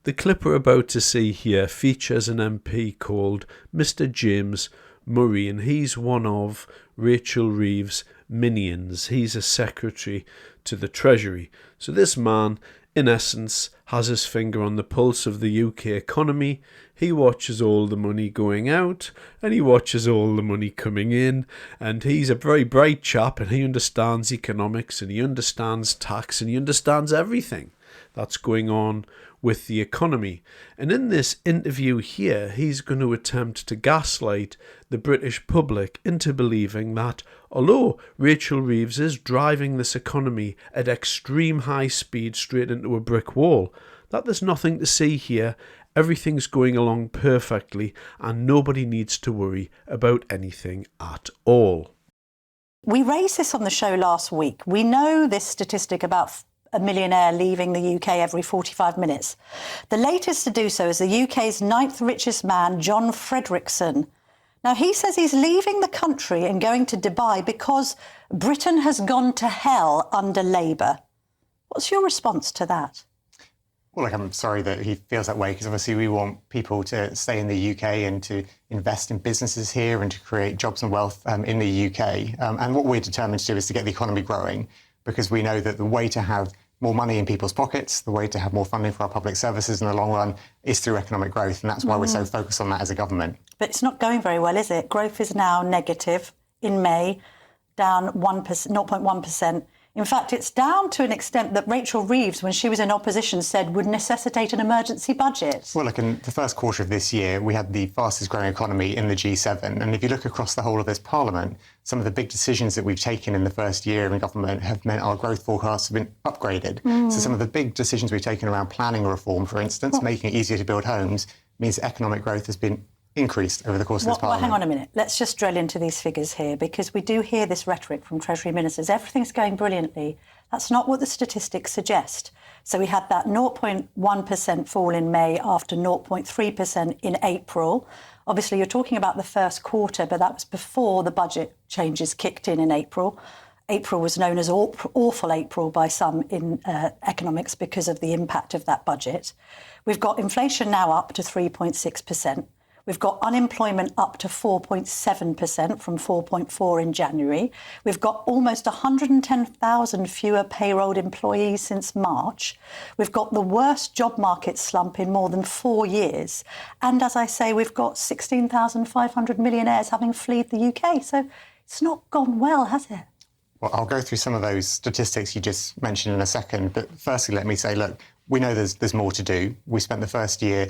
The clip we're about to see here features an MP called Mr. James Murray, and he's one of Rachel Reeves' minions. He's a secretary to the Treasury. So this man, in essence, has his finger on the pulse of the UK economy. He watches all the money going out and he watches all the money coming in, and he's a very bright chap and he understands economics and he understands tax and he understands everything that's going on with the economy. And in this interview here, he's going to attempt to gaslight the British public into believing that although Rachel Reeves is driving this economy at extreme high speed straight into a brick wall, that there's nothing to see here, everything's going along perfectly and nobody needs to worry about anything at all. We raised this on the show last week. We know this statistic about a millionaire leaving the UK every 45 minutes. The latest to do so is the UK's 9th richest man, John Fredrickson. Now, he says he's leaving the country and going to Dubai because Britain has gone to hell under Labour. What's your response to that? Well, look, I'm sorry that he feels that way, because obviously we want people to stay in the UK and to invest in businesses here and to create jobs and wealth in the UK. And what we're determined to do is to get the economy growing, because we know that the way to have more money in people's pockets, the way to have more funding for our public services in the long run is through economic growth. And that's why we're so focused on that as a government. But it's not going very well, is it? Growth is now negative in May, down 0.1%. In fact, it's down to an extent that Rachel Reeves, when she was in opposition, said would necessitate an emergency budget. Well, look, in the first quarter of this year, we had the fastest growing economy in the G7. And if you look across the whole of this parliament, some of the big decisions that we've taken in the first year in government have meant our growth forecasts have been upgraded. So some of the big decisions we've taken around planning reform, for instance, making it easier to build homes, means that economic growth has been increased over the course of this parliament. Well, hang on a minute. Let's just drill into these figures here, because we do hear this rhetoric from Treasury ministers. Everything's going brilliantly. That's not what the statistics suggest. So we had that 0.1% fall in May after 0.3% in April. Obviously, you're talking about the first quarter, but that was before the budget changes kicked in April. April was known as awful April by some in economics because of the impact of that budget. We've got inflation now up to 3.6%. We've got unemployment up to 4.7% from 4.4 in January. We've got almost 110,000 fewer payrolled employees since March. We've got the worst job market slump in more than 4 years. And as I say, we've got 16,500 millionaires having fled the UK. So it's not gone well, has it? Well, I'll go through some of those statistics you just mentioned in a second. But firstly, let me say, look, we know there's more to do. We spent the first year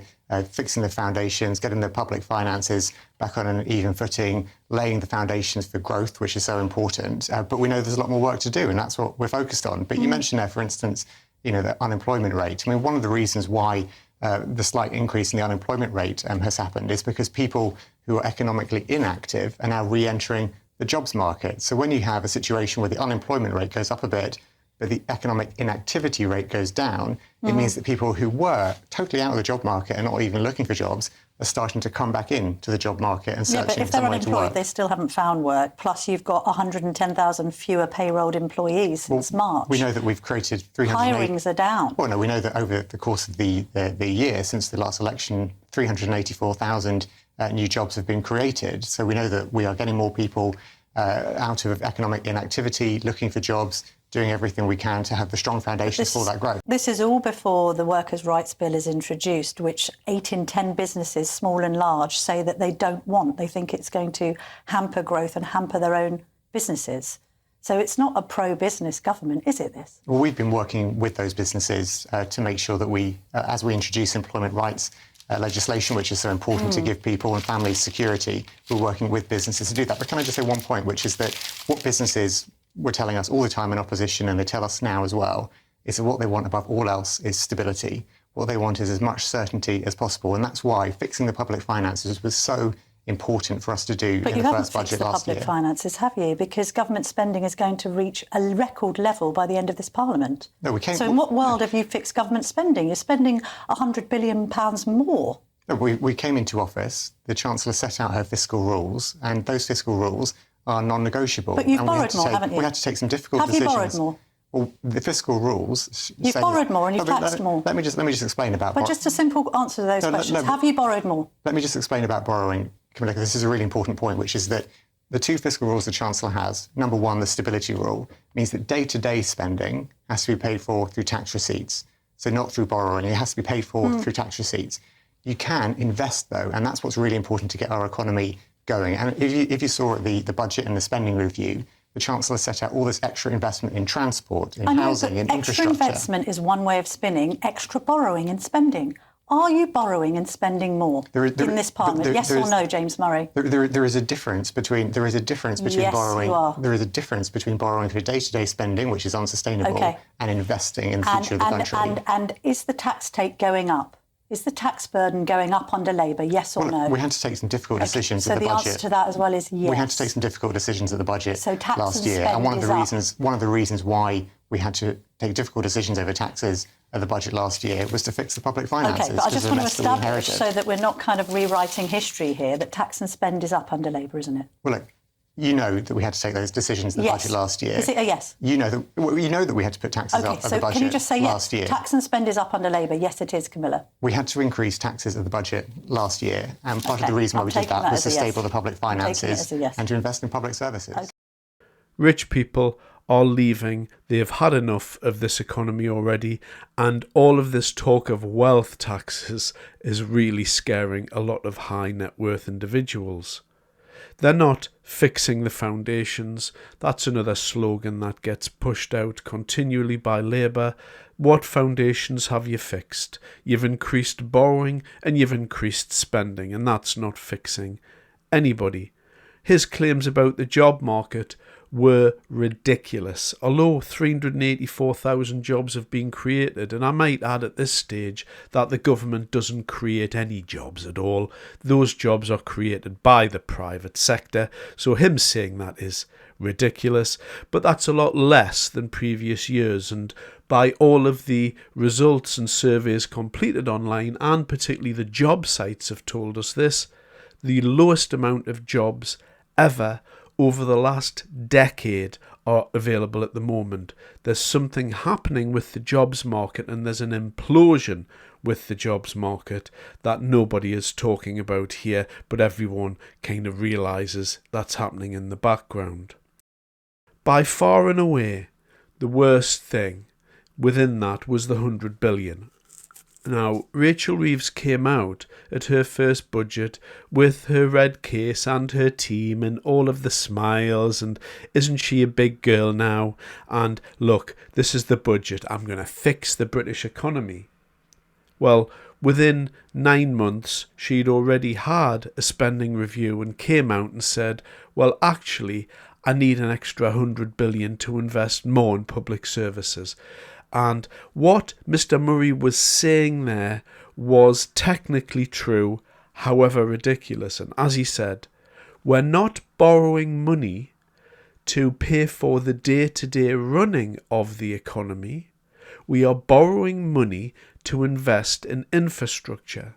fixing the foundations, getting the public finances back on an even footing, laying the foundations for growth, which is so important. But we know there's a lot more work to do, and that's what we're focused on. But you mentioned there, for instance, the unemployment rate. I mean, one of the reasons why the slight increase in the unemployment rate has happened is because people who are economically inactive are now re-entering the jobs market. So when you have a situation where the unemployment rate goes up a bit, but the economic inactivity rate goes down, it means that people who were totally out of the job market and not even looking for jobs are starting to come back into the job market and searching for somewhere to work. But if they're unemployed, they still haven't found work. Plus, you've got 110,000 fewer payrolled employees since March. We know that we've created 380... Hirings are down. Well, no, we know that over the course of the year, since the last election, 384,000 new jobs have been created. So we know that we are getting more people out of economic inactivity, looking for jobs, doing everything we can to have the strong foundations for that growth. This is all before the Workers' Rights Bill is introduced, which 8 in 10 businesses, small and large, say that they don't want. They think it's going to hamper growth and hamper their own businesses. So it's not a pro-business government, is it, this? Well, we've been working with those businesses to make sure that we, as we introduce employment rights legislation, which is so important to give people and families security, we're working with businesses to do that. But can I just say one point, which is that what businesses were telling us all the time in opposition, and they tell us now as well, is that what they want above all else is stability. What they want is as much certainty as possible. And that's why fixing the public finances was so important for us to do in the first budget last year. But you haven't fixed the public finances, have you? Because government spending is going to reach a record level by the end of this parliament. No, we can't. So in what world have you fixed government spending? You're spending £100 billion more. No, we came into office, the Chancellor set out her fiscal rules, and those fiscal rules are non-negotiable. But you've borrowed more, haven't you? We had to take some difficult decisions. Have you borrowed more? Well, the fiscal rules. You've borrowed more and you've taxed more. Let me just explain about. But just a simple answer to those questions. Have you borrowed more? Let me just explain about borrowing, Camilla. This is a really important point, which is that the two fiscal rules the Chancellor has. Number one, the stability rule means that day-to-day spending has to be paid for through tax receipts, so not through borrowing. It has to be paid for through tax receipts. You can invest though, and that's what's really important to get our economy going. And if you saw the budget and the spending review, the Chancellor set out all this extra investment in transport, in housing, in infrastructure. Extra investment is one way of spinning extra borrowing and spending. Are you borrowing and spending more in this Parliament? Yes or no, James Murray? There is a difference between yes, borrowing. You are. There is a difference between borrowing for day-to-day spending, which is unsustainable, and investing in the future of the country. And is the tax take going up? Is the tax burden going up under Labour, yes or no? We had to take some difficult decisions at the budget. So the answer to that as well is yes. We had to take some difficult decisions at the budget last year. And one of the reasons why we had to take difficult decisions over taxes at the budget last year was to fix the public finances. OK, but I just want to establish, so that we're not kind of rewriting history here, that tax and spend is up under Labour, isn't it? Well, look, you know that we had to take those decisions in the budget last year. Is it a yes? You know that we had to put taxes up at the budget can you just say last year. Tax and spend is up under Labour? Yes, it is, Camilla. We had to increase taxes at the budget last year, and part of the reason why we did that was to stable the public finances and to invest in public services. Okay. Rich people are leaving. They've had enough of this economy already, and all of this talk of wealth taxes is really scaring a lot of high net worth individuals. They're not fixing the foundations. That's another slogan that gets pushed out continually by Labour. What foundations have you fixed? You've increased borrowing and you've increased spending, and that's not fixing anybody. His claims about the job market were ridiculous. Although 384,000 jobs have been created, and I might add at this stage that the government doesn't create any jobs at all. Those jobs are created by the private sector, so him saying that is ridiculous, but that's a lot less than previous years, and by all of the results and surveys completed online, and particularly the job sites have told us this, the lowest amount of jobs ever over the last decade are available at the moment. There's something happening with the jobs market, and there's an implosion with the jobs market that nobody is talking about here, but everyone kind of realises that's happening in the background. By far and away, the worst thing within that was the 100 billion. Now, Rachel Reeves came out at her first budget with her red case and her team and all of the smiles, and isn't she a big girl now? And look, this is the budget. I'm going to fix the British economy. Well, within 9 months, she'd already had a spending review and came out and said, well, actually, I need an extra 100 billion to invest more in public services. And what Mr. Murray was saying there was technically true, however ridiculous. And as he said, we're not borrowing money to pay for the day-to-day running of the economy. We are borrowing money to invest in infrastructure.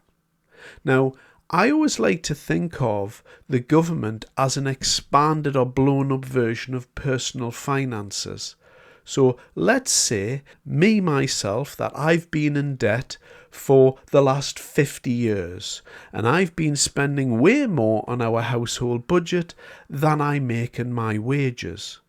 Now, I always like to think of the government as an expanded or blown up version of personal finances. So let's say myself, that I've been in debt for the last 50 years, and I've been spending way more on our household budget than I make in my wages.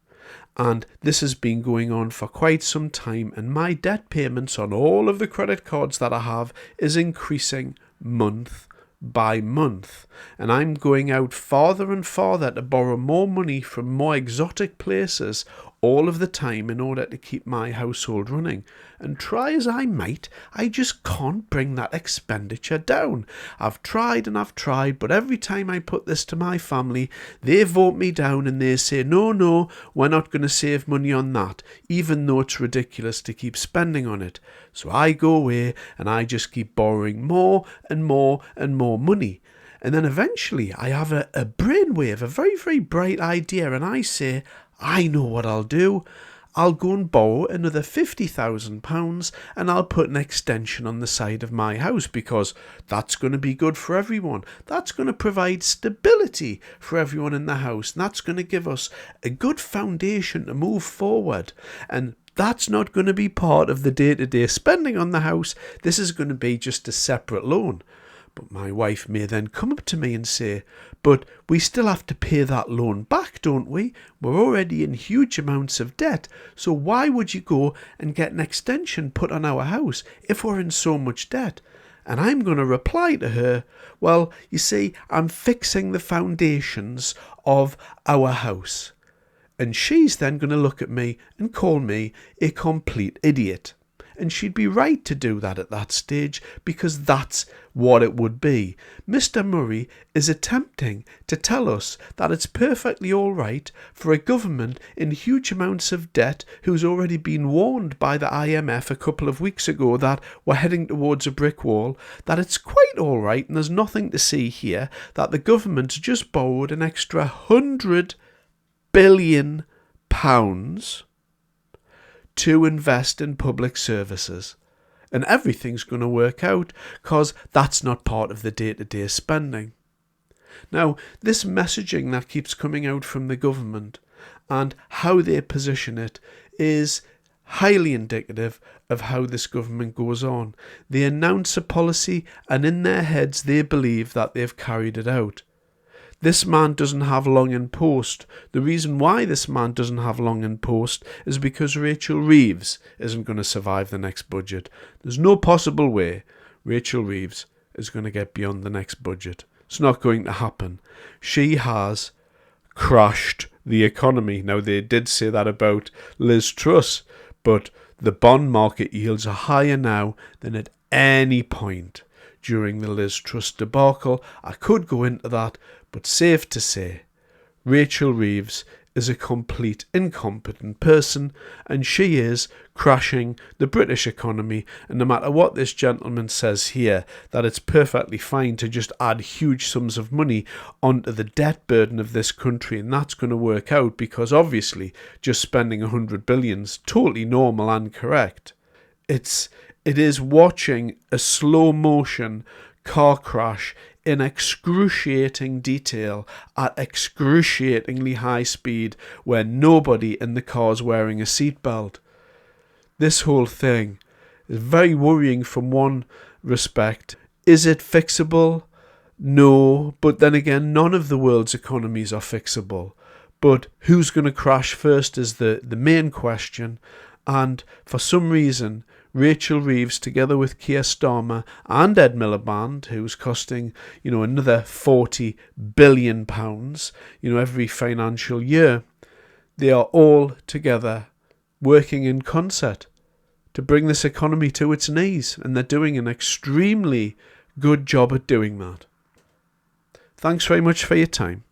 And this has been going on for quite some time, and my debt payments on all of the credit cards that I have is increasing month by month, and I'm going out farther and farther to borrow more money from more exotic places all of the time in order to keep my household running. And try as I might, I just can't bring that expenditure down. I've tried and I've tried, but every time I put this to my family, they vote me down and they say, no, we're not going to save money on that, even though it's ridiculous to keep spending on it. So I go away and I just keep borrowing more and more and more money. And then eventually I have a brainwave, a very, very bright idea, and I say, I know what I'll do. I'll go and borrow another £50,000 and I'll put an extension on the side of my house, because that's going to be good for everyone. That's going to provide stability for everyone in the house, and that's going to give us a good foundation to move forward. And That's not going to be part of the day-to-day spending on the house. This is going to be just a separate loan. But my wife may then come up to me and say, but we still have to pay that loan back, don't we? We're already in huge amounts of debt. So why would you go and get an extension put on our house if we're in so much debt? And I'm going to reply to her, well, you see, I'm fixing the foundations of our house. And she's then going to look at me and call me a complete idiot. And she'd be right to do that at that stage, because that's what it would be. Mr. Murray is attempting to tell us that it's perfectly all right for a government in huge amounts of debt, who's already been warned by the IMF a couple of weeks ago that we're heading towards a brick wall, that it's quite all right and there's nothing to see here, that the government's just borrowed an extra £100 billion to invest in public services. And everything's going to work out because that's not part of the day-to-day spending. Now, this messaging that keeps coming out from the government and how they position it is highly indicative of how this government goes on. They announce a policy and in their heads they believe that they've carried it out. This man doesn't have long in post. The reason why this man doesn't have long in post is because Rachel Reeves isn't going to survive the next budget. There's no possible way Rachel Reeves is going to get beyond the next budget. It's not going to happen. She has crashed the economy. Now, they did say that about Liz Truss, but the bond market yields are higher now than at any point during the Liz Truss debacle. I could go into that, but safe to say, Rachel Reeves is a complete incompetent person, and she is crashing the British economy. And no matter what this gentleman says here, that it's perfectly fine to just add huge sums of money onto the debt burden of this country, and that's going to work out, because obviously just spending 100 billion is totally normal and correct. It is watching a slow motion car crash in excruciating detail at excruciatingly high speed where nobody in the car's wearing a seatbelt. This whole thing is very worrying from one respect. Is it fixable? No, but then again, none of the world's economies are fixable. But who's going to crash first is the main question. And for some reason, Rachel Reeves, together with Keir Starmer and Ed Miliband, who's costing, another £40 billion, every financial year, they are all together working in concert to bring this economy to its knees, and they're doing an extremely good job at doing that. Thanks very much for your time.